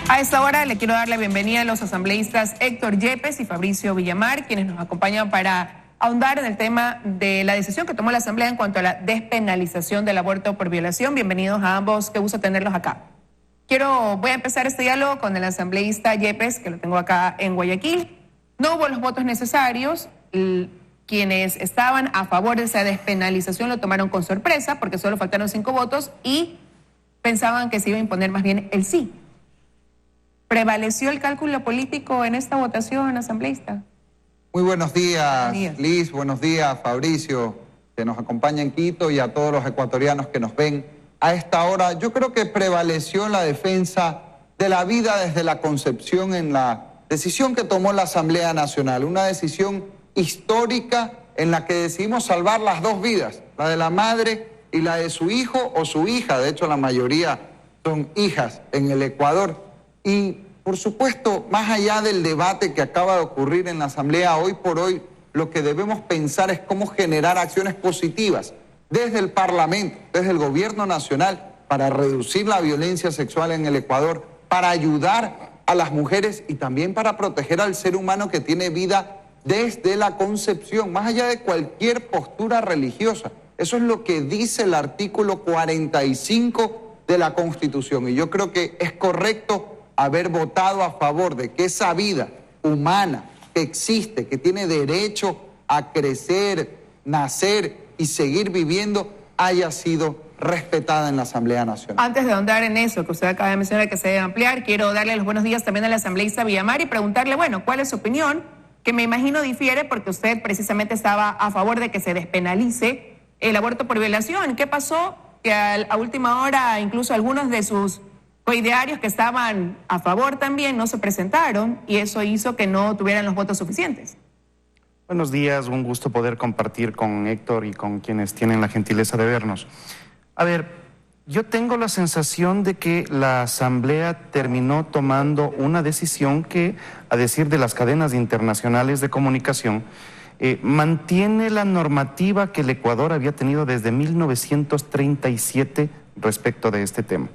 A esta hora le quiero dar la bienvenida a los asambleístas Héctor Yepes y Fabricio Villamar, quienes nos acompañan para ahondar en el tema de la decisión que tomó la Asamblea en cuanto a la despenalización del aborto por violación. Bienvenidos a ambos, qué gusto tenerlos acá. Voy a empezar este diálogo con el asambleísta Yepes, que lo tengo acá en Guayaquil. No hubo los votos necesarios. Quienes estaban a favor de esa despenalización lo tomaron con sorpresa porque solo faltaron 5 votos y pensaban que se iba a imponer más bien el sí. ¿Prevaleció el cálculo político en esta votación, asambleísta? Muy buenos días, Liz, buenos días, Fabricio, que nos acompaña en Quito, y a todos los ecuatorianos que nos ven a esta hora. Yo creo que prevaleció la defensa de la vida desde la concepción en la decisión que tomó la Asamblea Nacional, una decisión histórica en la que decidimos salvar las 2 vidas, la de la madre y la de su hijo o su hija. De hecho, la mayoría son hijas en el Ecuador. Y, por supuesto, más allá del debate que acaba de ocurrir en la Asamblea, hoy por hoy lo que debemos pensar es cómo generar acciones positivas desde el Parlamento, desde el Gobierno Nacional, para reducir la violencia sexual en el Ecuador, para ayudar a las mujeres y también para proteger al ser humano que tiene vida desde la concepción, más allá de cualquier postura religiosa. Eso es lo que dice el artículo 45 de la Constitución. Y yo creo que es correcto haber votado a favor de que esa vida humana que existe, que tiene derecho a crecer, nacer y seguir viviendo, haya sido respetada en la Asamblea Nacional. Antes de ahondar en eso que usted acaba de mencionar que se debe ampliar, quiero darle los buenos días también al asambleísta Villamar y preguntarle, bueno, ¿cuál es su opinión? Que me imagino difiere porque usted precisamente estaba a favor de que se despenalice el aborto por violación. ¿Qué pasó? Que a última hora incluso algunos de sus coidearios que estaban a favor también no se presentaron y eso hizo que no tuvieran los votos suficientes. Buenos días, un gusto poder compartir con Héctor y con quienes tienen la gentileza de vernos. A ver, yo tengo la sensación de que la Asamblea terminó tomando una decisión que, a decir de las cadenas internacionales de comunicación, mantiene la normativa que el Ecuador había tenido desde 1937 respecto de este tema.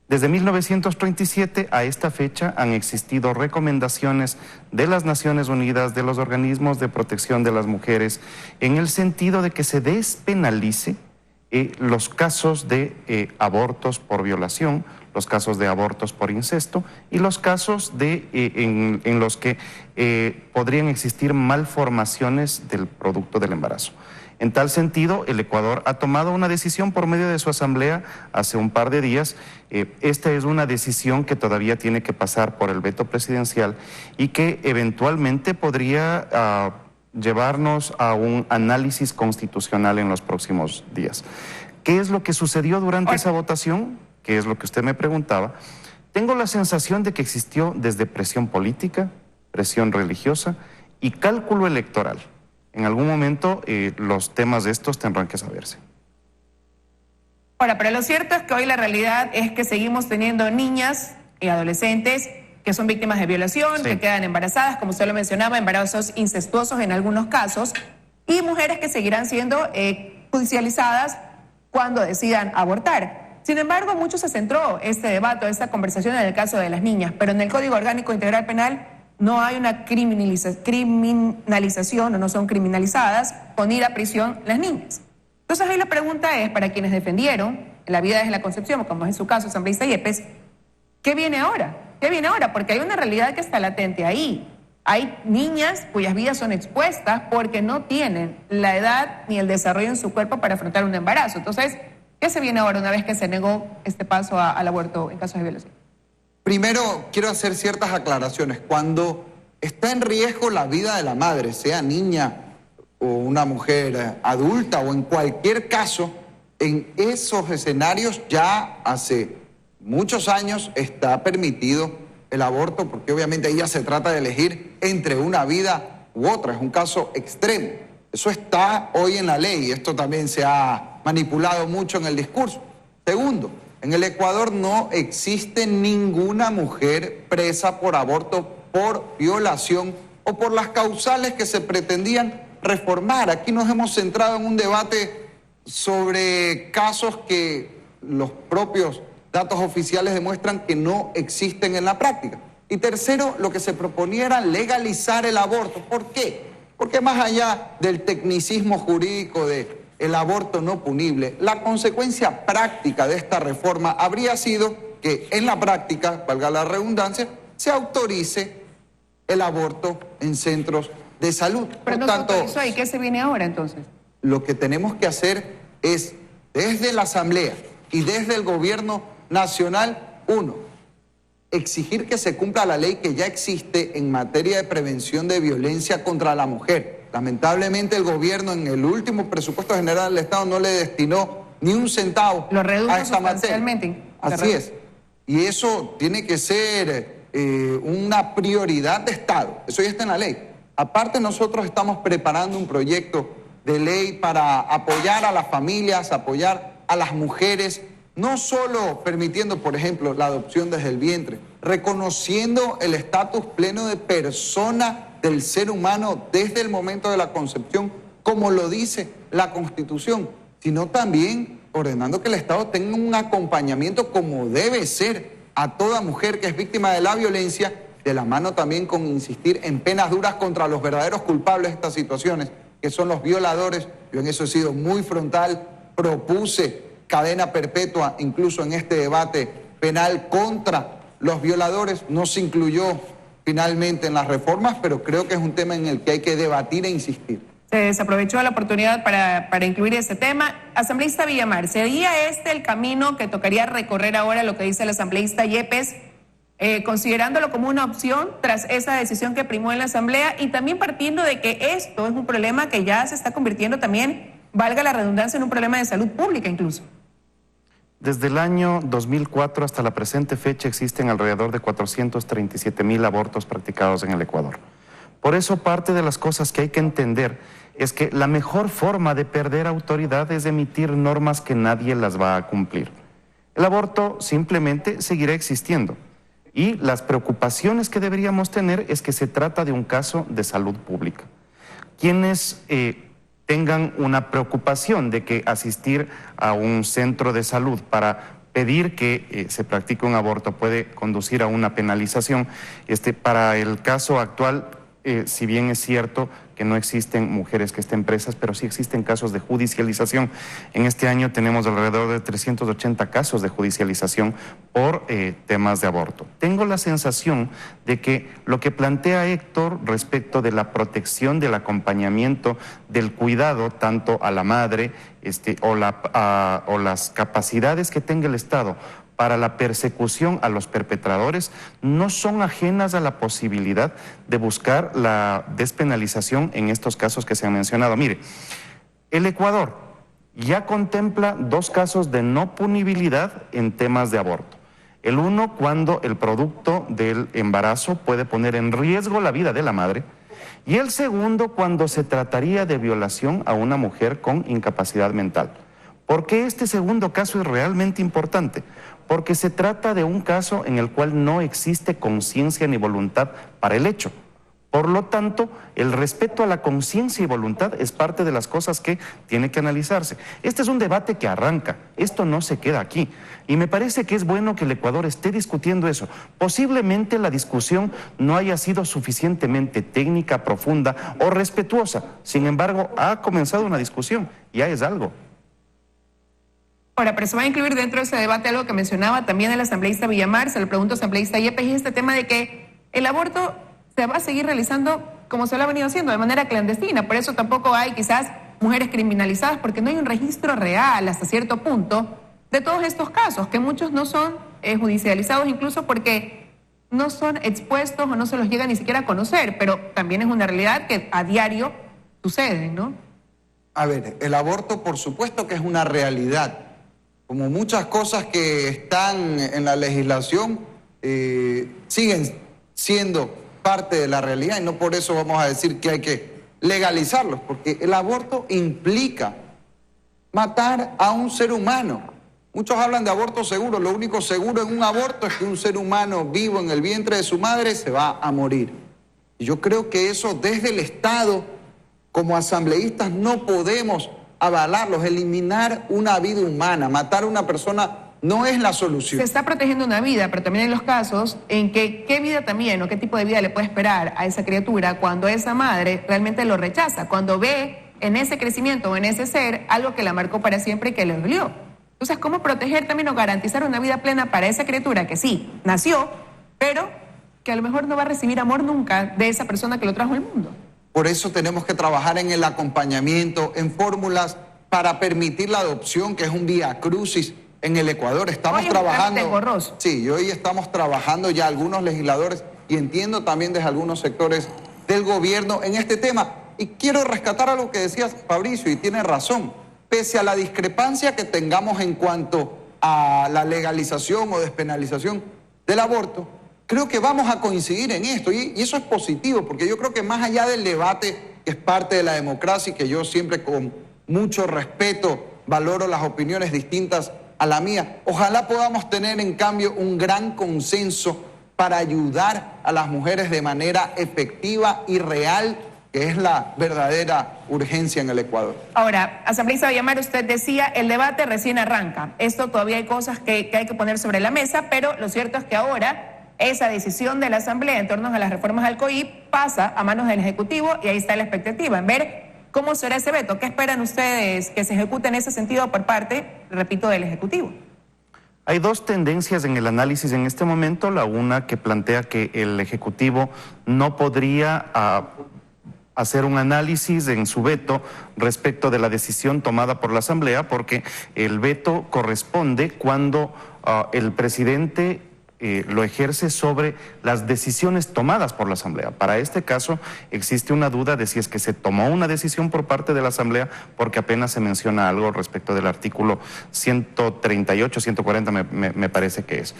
Desde 1937 a esta fecha han existido recomendaciones de las Naciones Unidas, de los organismos de protección de las mujeres, en el sentido de que se despenalice los casos de abortos por violación, los casos de abortos por incesto y los casos en los que podrían existir malformaciones del producto del embarazo. En tal sentido, el Ecuador ha tomado una decisión por medio de su asamblea hace un par de días. Esta es una decisión que todavía tiene que pasar por el veto presidencial y que eventualmente podría llevarnos a un análisis constitucional en los próximos días. ¿Qué es lo que sucedió durante esa votación? ¿Qué es lo que usted me preguntaba? Tengo la sensación de que existió desde presión política, presión religiosa y cálculo electoral. En algún momento los temas de estos tendrán que saberse. Ahora, pero lo cierto es que hoy la realidad es que seguimos teniendo niñas y adolescentes que son víctimas de violación, sí, que quedan embarazadas, como usted lo mencionaba, embarazos incestuosos en algunos casos, y mujeres que seguirán siendo judicializadas cuando decidan abortar. Sin embargo, mucho se centró este debate, esta conversación en el caso de las niñas, pero en el Código Orgánico Integral Penal no hay una criminalización o no son criminalizadas con ir a prisión las niñas. Entonces ahí la pregunta es, para quienes defendieron la vida desde la concepción, como es en su caso, asambleísta Yepes, ¿qué viene ahora? ¿Qué viene ahora? Porque hay una realidad que está latente ahí. Hay niñas cuyas vidas son expuestas porque no tienen la edad ni el desarrollo en su cuerpo para afrontar un embarazo. Entonces, ¿qué se viene ahora una vez que se negó este paso al aborto en casos de violación? Primero, quiero hacer ciertas aclaraciones. Cuando está en riesgo la vida de la madre, sea niña o una mujer adulta o en cualquier caso, en esos escenarios ya hace muchos años está permitido el aborto, porque obviamente ahí ya se trata de elegir entre una vida u otra, es un caso extremo. Eso está hoy en la ley y esto también se ha manipulado mucho en el discurso. Segundo, en el Ecuador no existe ninguna mujer presa por aborto por violación o por las causales que se pretendían reformar. Aquí nos hemos centrado en un debate sobre casos que los propios datos oficiales demuestran que no existen en la práctica. Y tercero, lo que se proponía era legalizar el aborto. ¿Por qué? Porque más allá del tecnicismo jurídico de el aborto no punible, la consecuencia práctica de esta reforma habría sido que en la práctica, valga la redundancia, se autorice el aborto en centros de salud. Pero no se autorizó, ¿y qué se viene ahora entonces? Lo que tenemos que hacer es, desde la Asamblea y desde el Gobierno Nacional, uno, exigir que se cumpla la ley que ya existe en materia de prevención de violencia contra la mujer. Lamentablemente el gobierno en el último presupuesto general del Estado no le destinó ni un centavo a esta materia. Así es. Y eso tiene que ser una prioridad de Estado. Eso ya está en la ley. Aparte, nosotros estamos preparando un proyecto de ley para apoyar a las familias, apoyar a las mujeres, no solo permitiendo, por ejemplo, la adopción desde el vientre, reconociendo el estatus pleno de persona del ser humano desde el momento de la concepción, como lo dice la Constitución, sino también ordenando que el Estado tenga un acompañamiento como debe ser a toda mujer que es víctima de la violencia, de la mano también con insistir en penas duras contra los verdaderos culpables de estas situaciones, que son los violadores. Yo en eso he sido muy frontal, propuse cadena perpetua incluso en este debate penal contra los violadores. No se incluyó finalmente en las reformas, pero creo que es un tema en el que hay que debatir e insistir. Se desaprovechó la oportunidad para incluir ese tema. Asambleísta Villamar, ¿sería este el camino que tocaría recorrer ahora, lo que dice el asambleísta Yepes, considerándolo como una opción tras esa decisión que primó en la Asamblea y también partiendo de que esto es un problema que ya se está convirtiendo también, valga la redundancia, en un problema de salud pública incluso? Desde el año 2004 hasta la presente fecha existen alrededor de 437,000 abortos practicados en el Ecuador. Por eso parte de las cosas que hay que entender es que la mejor forma de perder autoridad es emitir normas que nadie las va a cumplir. El aborto simplemente seguirá existiendo y las preocupaciones que deberíamos tener es que se trata de un caso de salud pública. Quienes tengan una preocupación de que asistir a un centro de salud para pedir que se practique un aborto puede conducir a una penalización, para el caso actual, si bien es cierto que no existen mujeres que estén presas, pero sí existen casos de judicialización. En este año tenemos alrededor de 380 casos de judicialización por temas de aborto. Tengo la sensación de que lo que plantea Héctor respecto de la protección, del acompañamiento, del cuidado tanto a la madre o las capacidades que tenga el Estado para la persecución a los perpetradores no son ajenas a la posibilidad de buscar la despenalización en estos casos que se han mencionado. Mire, el Ecuador ya contempla 2 casos de no punibilidad en temas de aborto. El uno, cuando el producto del embarazo puede poner en riesgo la vida de la madre, y el segundo, cuando se trataría de violación a una mujer con incapacidad mental. ¿Por qué este segundo caso es realmente importante? Porque se trata de un caso en el cual no existe conciencia ni voluntad para el hecho. Por lo tanto, el respeto a la conciencia y voluntad es parte de las cosas que tiene que analizarse. Este es un debate que arranca, esto no se queda aquí. Y me parece que es bueno que el Ecuador esté discutiendo eso. Posiblemente la discusión no haya sido suficientemente técnica, profunda o respetuosa. Sin embargo, ha comenzado una discusión, ya es algo. Ahora, pero se va a incluir dentro de ese debate algo que mencionaba también el asambleísta Villamar, se lo pregunto al asambleísta Yepes, y este tema de que el aborto se va a seguir realizando como se lo ha venido haciendo, de manera clandestina. Por eso tampoco hay quizás mujeres criminalizadas, porque no hay un registro real hasta cierto punto de todos estos casos, que muchos no son judicializados incluso porque no son expuestos o no se los llega ni siquiera a conocer, pero también es una realidad que a diario sucede, ¿no? A ver, el aborto por supuesto que es una realidad. Como muchas cosas que están en la legislación, siguen siendo parte de la realidad y no por eso vamos a decir que hay que legalizarlos, porque el aborto implica matar a un ser humano. Muchos hablan de aborto seguro, lo único seguro en un aborto es que un ser humano vivo en el vientre de su madre se va a morir. Y yo creo que eso desde el Estado, como asambleístas, no podemos avalarlos, eliminar una vida humana, matar a una persona no es la solución. Se está protegiendo una vida, pero también hay los casos en que qué vida también o qué tipo de vida le puede esperar a esa criatura cuando esa madre realmente lo rechaza, cuando ve en ese crecimiento o en ese ser algo que la marcó para siempre y que le dolió. Entonces, ¿cómo proteger también o garantizar una vida plena para esa criatura que sí, nació, pero que a lo mejor no va a recibir amor nunca de esa persona que lo trajo al mundo? Por eso tenemos que trabajar en el acompañamiento, en fórmulas para permitir la adopción, que es un vía crucis en el Ecuador. Estamos trabajando. Sí, hoy estamos trabajando ya algunos legisladores y entiendo también desde algunos sectores del gobierno en este tema. Y quiero rescatar algo que decías, Fabricio, y tiene razón. Pese a la discrepancia que tengamos en cuanto a la legalización o despenalización del aborto, creo que vamos a coincidir en esto y eso es positivo, porque yo creo que más allá del debate que es parte de la democracia y que yo siempre con mucho respeto valoro las opiniones distintas a la mía, ojalá podamos tener en cambio un gran consenso para ayudar a las mujeres de manera efectiva y real, que es la verdadera urgencia en el Ecuador. Ahora, asambleísta Villamar, usted decía, el debate recién arranca. Esto todavía hay cosas que hay que poner sobre la mesa, pero lo cierto es que ahora esa decisión de la Asamblea en torno a las reformas al COIP pasa a manos del Ejecutivo y ahí está la expectativa, en ver cómo será ese veto. ¿Qué esperan ustedes que se ejecute en ese sentido por parte, repito, del Ejecutivo? Hay dos tendencias en el análisis en este momento. La una que plantea que el Ejecutivo no podría hacer un análisis en su veto respecto de la decisión tomada por la Asamblea, porque el veto corresponde cuando el presidente lo ejerce sobre las decisiones tomadas por la Asamblea. Para este caso existe una duda de si es que se tomó una decisión por parte de la Asamblea, porque apenas se menciona algo respecto del artículo 138, 140 me parece que es.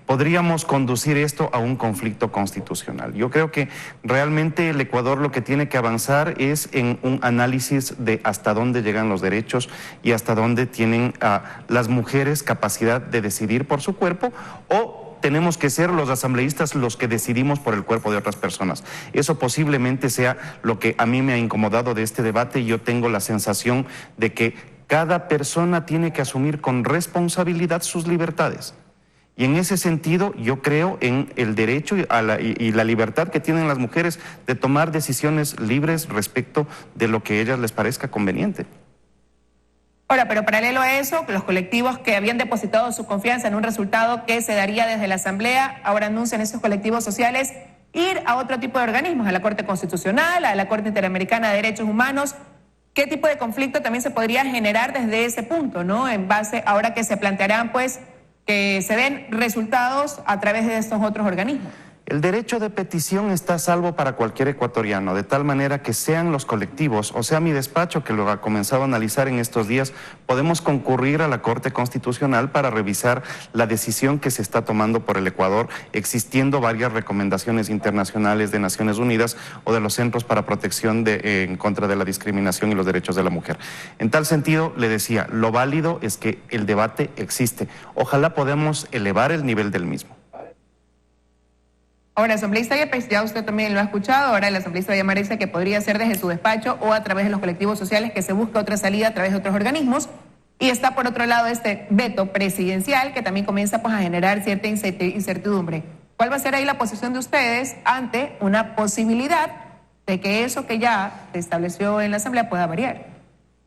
Podríamos conducir esto a un conflicto constitucional. Yo creo que realmente el Ecuador lo que tiene que avanzar es en un análisis de hasta dónde llegan los derechos y hasta dónde tienen las mujeres capacidad de decidir por su cuerpo, o tenemos que ser los asambleístas los que decidimos por el cuerpo de otras personas. Eso posiblemente sea lo que a mí me ha incomodado de este debate. Yo tengo la sensación de que cada persona tiene que asumir con responsabilidad sus libertades. Y en ese sentido yo creo en el derecho y la libertad que tienen las mujeres de tomar decisiones libres respecto de lo que a ellas les parezca conveniente. Ahora, pero paralelo a eso, los colectivos que habían depositado su confianza en un resultado que se daría desde la Asamblea, ahora anuncian esos colectivos sociales ir a otro tipo de organismos, a la Corte Constitucional, a la Corte Interamericana de Derechos Humanos. ¿Qué tipo de conflicto también se podría generar desde ese punto, ¿no? En base, ahora que se plantearán, pues, que se den resultados a través de estos otros organismos. El derecho de petición está a salvo para cualquier ecuatoriano, de tal manera que sean los colectivos, o sea mi despacho que lo ha comenzado a analizar en estos días, podemos concurrir a la Corte Constitucional para revisar la decisión que se está tomando por el Ecuador, existiendo varias recomendaciones internacionales de Naciones Unidas o de los Centros para Protección en contra de la discriminación y los derechos de la mujer. En tal sentido, le decía, lo válido es que el debate existe. Ojalá podamos elevar el nivel del mismo. Ahora, asambleísta Yepes, ya usted también lo ha escuchado, ahora el asambleísta Villamar dice que podría ser desde su despacho o a través de los colectivos sociales que se busque otra salida a través de otros organismos. Y está por otro lado este veto presidencial que también comienza pues a generar cierta incertidumbre. ¿Cuál va a ser ahí la posición de ustedes ante una posibilidad de que eso que ya se estableció en la Asamblea pueda variar?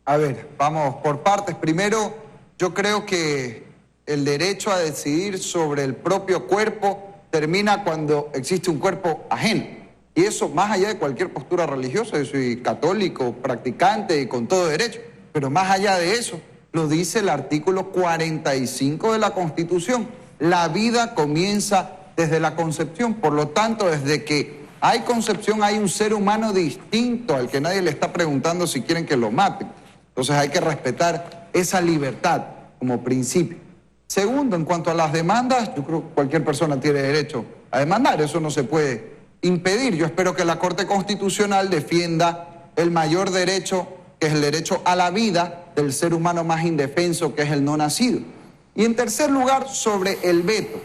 A ver, vamos por partes. Primero, yo creo que el derecho a decidir sobre el propio cuerpo termina cuando existe un cuerpo ajeno. Y eso más allá de cualquier postura religiosa. Yo soy católico, practicante y con todo derecho. Pero más allá de eso, lo dice el artículo 45 de la Constitución. La vida comienza desde la concepción. Por lo tanto, desde que hay concepción hay un ser humano distinto al que nadie le está preguntando si quieren que lo maten. Entonces hay que respetar esa libertad como principio. Segundo, en cuanto a las demandas, yo creo que cualquier persona tiene derecho a demandar, eso no se puede impedir. Yo espero que la Corte Constitucional defienda el mayor derecho, que es el derecho a la vida del ser humano más indefenso, que es el no nacido. Y en tercer lugar, sobre el veto.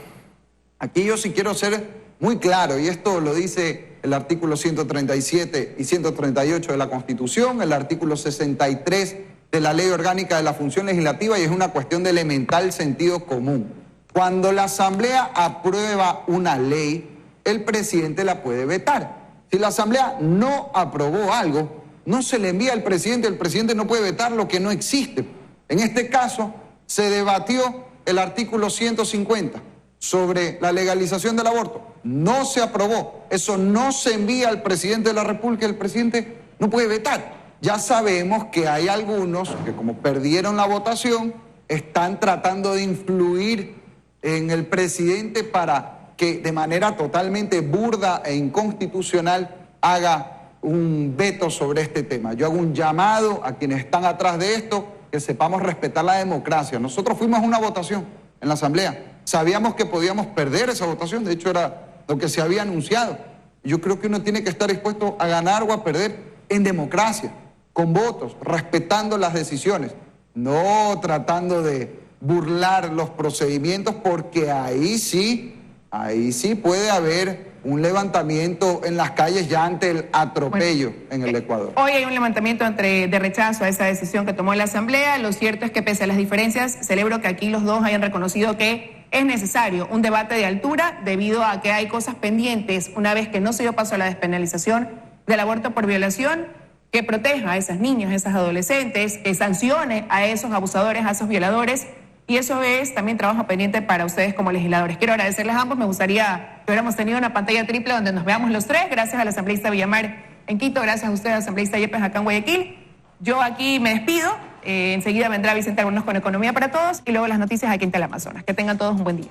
Aquí yo sí quiero ser muy claro, y esto lo dice el artículo 137 y 138 de la Constitución, el artículo 63 de la Ley Orgánica de la Función Legislativa y es una cuestión de elemental sentido común. Cuando la Asamblea aprueba una ley, el presidente la puede vetar. Si la Asamblea no aprobó algo, no se le envía al presidente, el presidente no puede vetar lo que no existe. En este caso, se debatió el artículo 150 sobre la legalización del aborto. No se aprobó, eso no se envía al presidente de la República, el presidente no puede vetar. Ya sabemos que hay algunos que, como perdieron la votación, están tratando de influir en el presidente para que de manera totalmente burda e inconstitucional haga un veto sobre este tema. Yo hago un llamado a quienes están atrás de esto, que sepamos respetar la democracia. Nosotros fuimos a una votación en la Asamblea, sabíamos que podíamos perder esa votación, de hecho era lo que se había anunciado. Yo creo que uno tiene que estar dispuesto a ganar o a perder en democracia, con votos, respetando las decisiones, no tratando de burlar los procedimientos, porque ahí sí puede haber un levantamiento en las calles ya ante el atropello en el Ecuador. Hoy hay un levantamiento de rechazo a esa decisión que tomó la Asamblea. Lo cierto es que pese a las diferencias, celebro que aquí los dos hayan reconocido que es necesario un debate de altura debido a que hay cosas pendientes una vez que no se dio paso a la despenalización del aborto por violación, que proteja a esas niñas, a esas adolescentes, que sancione a esos abusadores, a esos violadores. Y eso es también trabajo pendiente para ustedes como legisladores. Quiero agradecerles a ambos. Me gustaría que hubiéramos tenido una pantalla triple donde nos veamos los tres. Gracias al asambleísta Villamar en Quito, gracias a usted, asambleísta Yepes acá en Guayaquil. Yo aquí me despido. Enseguida vendrá Vicente Algunos con Economía para Todos y luego las noticias aquí en Teleamazonas. Que tengan todos un buen día.